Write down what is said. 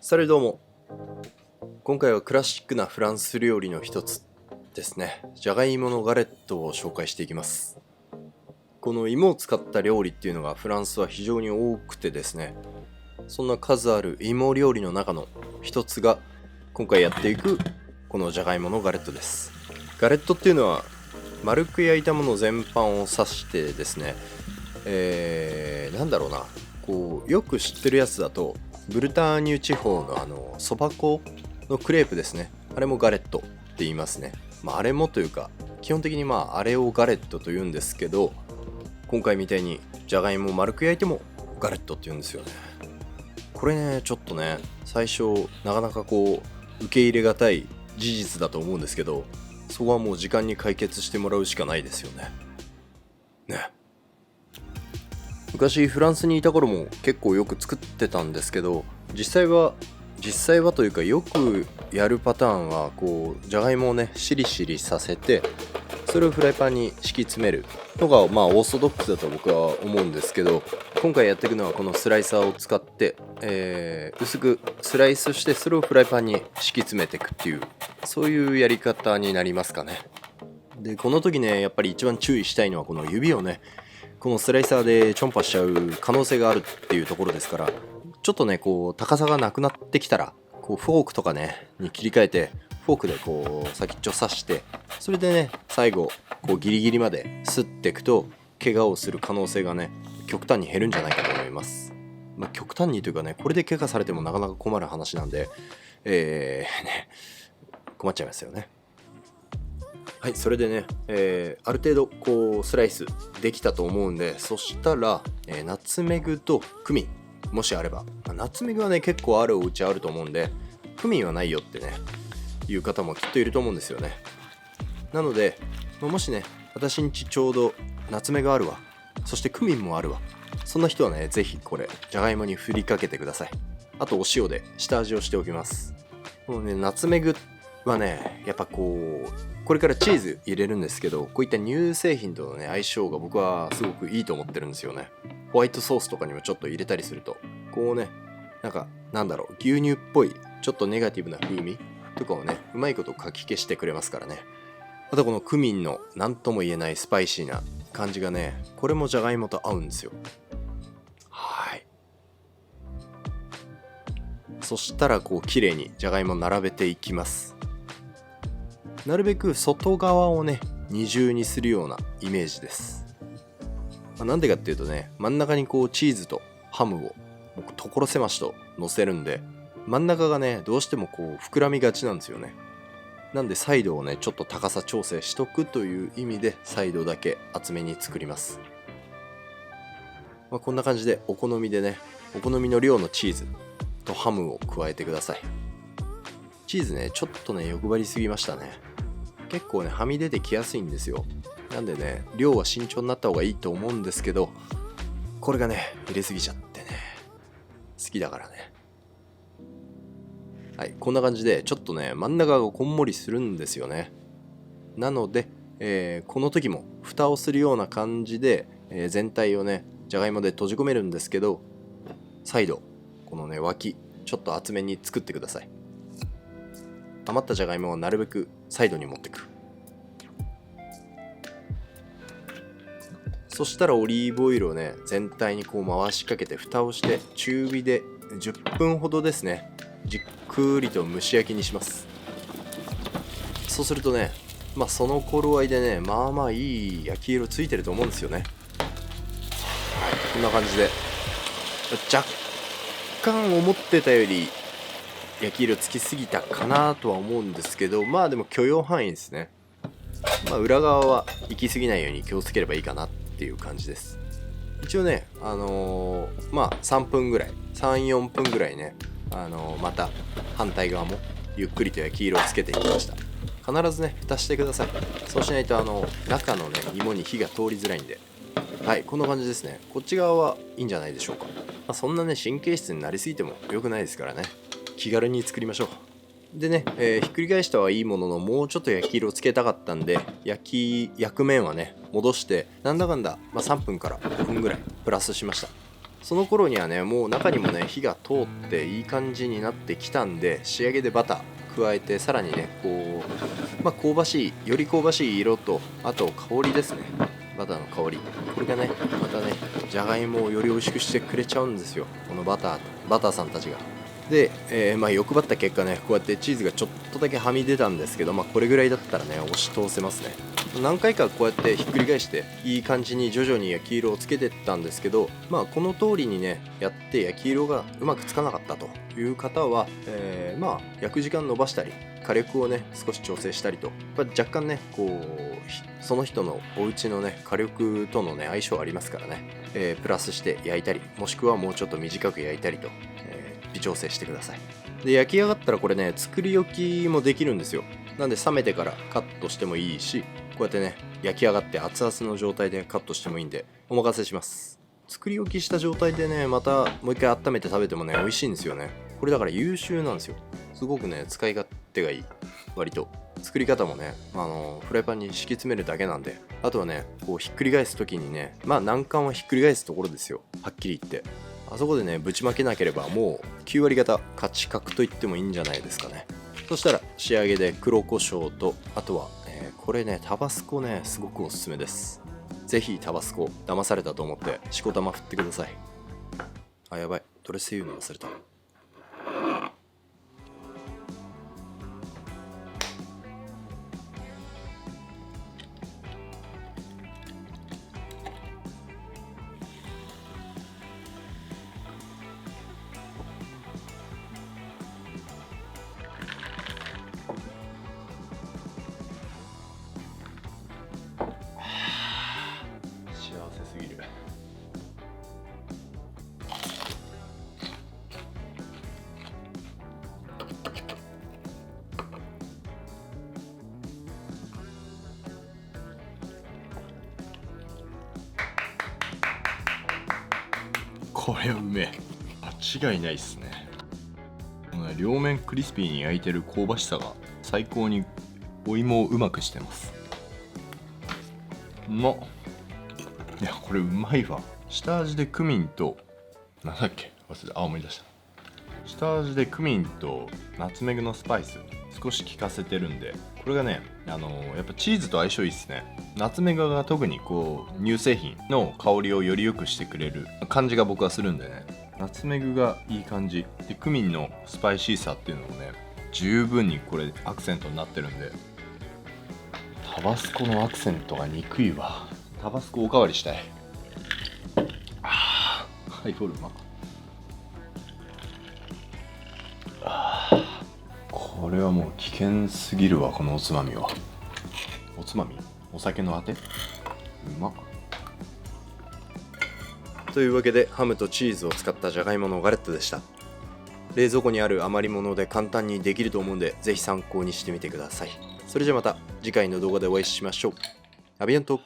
さてどうも。今回はクラシックなフランス料理の一つですね、じゃがいものガレットを紹介していきます。この芋を使った料理っていうのがフランスは非常に多くてですね、そんな数ある芋料理の中の一つが今回やっていくこのじゃがいものガレットです。ガレットっていうのは丸く焼いたもの全般を指してですね、なんだろうな、こうよく知ってるやつだとブルターニュ地方のそば粉のクレープですね。あれもガレットって言いますね。あれもというか基本的にあれをガレットと言うんですけど、今回みたいにじゃがいもを丸く焼いてもガレットって言うんですよね。これね、ちょっとね、最初なかなかこう受け入れがたい事実だと思うんですけど、そこはもう時間に解決してもらうしかないですよね。昔フランスにいた頃も結構よく作ってたんですけど、実際はというかよくやるパターンはこうじゃがいもをねしりしりさせて、それをフライパンに敷き詰めるのがオーソドックスだと僕は思うんですけど、今回やっていくのはこのスライサーを使って、薄くスライスしてそれをフライパンに敷き詰めていくっていう、そういうやり方になりますかね。でこの時ね、やっぱり一番注意したいのはこの指をね、このスライサーでチョンパしちゃう可能性があるっていうところですから、ちょっとねこう高さがなくなってきたらこうフォークとかねに切り替えて、フォークでこう先っちょ刺して、それでね最後こうギリギリまで擦っていくと怪我をする可能性がね極端に減るんじゃないかと思います。極端にというかね、これで怪我されてもなかなか困る話なんで、困っちゃいますよね。はい、それでね、ある程度こうスライスできたと思うんで、そしたら、ナツメグとクミンもしあれば、ナツメグはね結構あるお家あると思うんで、クミンはないよってねいう方もきっといると思うんですよね。なので、もしね私んちちょうどナツメグあるわ、そしてクミンもあるわ、そんな人はねぜひこれじゃがいもに振りかけてください。あとお塩で下味をしておきます。このねナツメグはね、やっぱこれからチーズ入れるんですけど、こういった乳製品とのね相性が僕はすごくいいと思ってるんですよね。ホワイトソースとかにもちょっと入れたりすると、こうね、牛乳っぽいちょっとネガティブな風味とかをねうまいことかき消してくれますからね。あとこのクミンの何とも言えないスパイシーな感じがね、これもじゃがいもと合うんですよ。はい。そしたらこう綺麗にじゃがいも並べていきます。なるべく外側をね二重にするようなイメージです。なんでかっていうとね、真ん中にこうチーズとハムを所狭しと乗せるんで、真ん中がねどうしてもこう膨らみがちなんですよね。なんでサイドをねちょっと高さ調整しとくという意味でサイドだけ厚めに作ります。こんな感じでお好みでね、お好みの量のチーズとハムを加えてください。チーズねちょっとね欲張りすぎましたね。結構ねはみ出てきやすいんですよ。なんでね量は慎重になった方がいいと思うんですけど、これがね入れすぎちゃってね、好きだからね。はい、こんな感じでちょっとね真ん中がこんもりするんですよね。なので、この時も蓋をするような感じで、全体をねじゃがいもで閉じ込めるんですけど、再度このね脇ちょっと厚めに作ってください。余ったじゃがいもをなるべくサイドに持っていく。そしたらオリーブオイルをね全体にこう回しかけて蓋をして中火で10分ほどですね、じっくりと蒸し焼きにします。そうするとね、その頃合いでねいい焼き色ついてると思うんですよね。はい、こんな感じで若干思ってたより焼き色つきすぎたかなとは思うんですけど、でも許容範囲ですね。裏側は行き過ぎないように気をつければいいかなっていう感じです。一応ね3分ぐらい3、4分ぐらいねまた反対側もゆっくりと焼き色をつけていきました。必ずね蓋してください。そうしないと中のね芋に火が通りづらいんで。はい、こんな感じですね。こっち側はいいんじゃないでしょうか。そんなね神経質になりすぎても良くないですからね、気軽に作りましょう。でね、ひっくり返したはいいものの、もうちょっと焼き色をつけたかったんで焼く面はね戻して、なんだかんだ、3分から5分ぐらいプラスしました。その頃にはねもう中にもね火が通っていい感じになってきたんで、仕上げでバター加えて、さらにねこう香ばしい、より香ばしい色と、あと香りですね。バターの香り、これがねまたねじゃがいもをより美味しくしてくれちゃうんですよ、このバターさんたちが。で、欲張った結果ねこうやってチーズがちょっとだけはみ出たんですけど、これぐらいだったらね押し通せますね。何回かこうやってひっくり返していい感じに徐々に焼き色をつけてったんですけど、この通りにねやって焼き色がうまくつかなかったという方は、焼く時間伸ばしたり火力をね少し調整したりと、若干ねこうその人のお家のね火力とのね相性ありますからね、プラスして焼いたり、もしくはもうちょっと短く焼いたりと、微調整してください。で焼き上がったらこれね作り置きもできるんですよ。なんで冷めてからカットしてもいいし、こうやってね焼き上がって熱々の状態でカットしてもいいんでお任せします。作り置きした状態でねまたもう一回温めて食べてもね美味しいんですよね。これだから優秀なんですよ。すごくね使い勝手がいい。割と作り方もね、フライパンに敷き詰めるだけなんで、あとはねこうひっくり返す時にね、難関はひっくり返すところですよ、はっきり言って。あそこでねぶちまけなければもう9割方勝ち確と言ってもいいんじゃないですかね。そしたら仕上げで黒胡椒と、あとは、これねタバスコねすごくおすすめです。ぜひタバスコ騙されたと思ってしこたま振ってください。あ、やばい、ドレス言うの忘れた。幸せすぎる。これうめえ、間違いないっすね。この両面クリスピーに焼いてる香ばしさが最高にお芋をうまくしてます。うまっ。いやこれうまいわ。下味でクミンとなんだっけ忘れた、思い出した。下味でクミンとナツメグのスパイス少し効かせてるんで、これがねやっぱチーズと相性いいっすね。ナツメグが特にこう乳製品の香りをより良くしてくれる感じが僕はするんでね、ナツメグがいい感じで、クミンのスパイシーさっていうのもね十分にこれアクセントになってるんで、タバスコのアクセントが憎いわ。タバスコおかわりしたい。ハイボールうまっ。これはもう危険すぎるわ、このおつまみは。おつまみ？お酒のあて？うまっ。というわけでハムとチーズを使ったじゃがいものガレットでした。冷蔵庫にある余り物で簡単にできると思うんで、ぜひ参考にしてみてください。それじゃまた次回の動画でお会いしましょう。アビアント。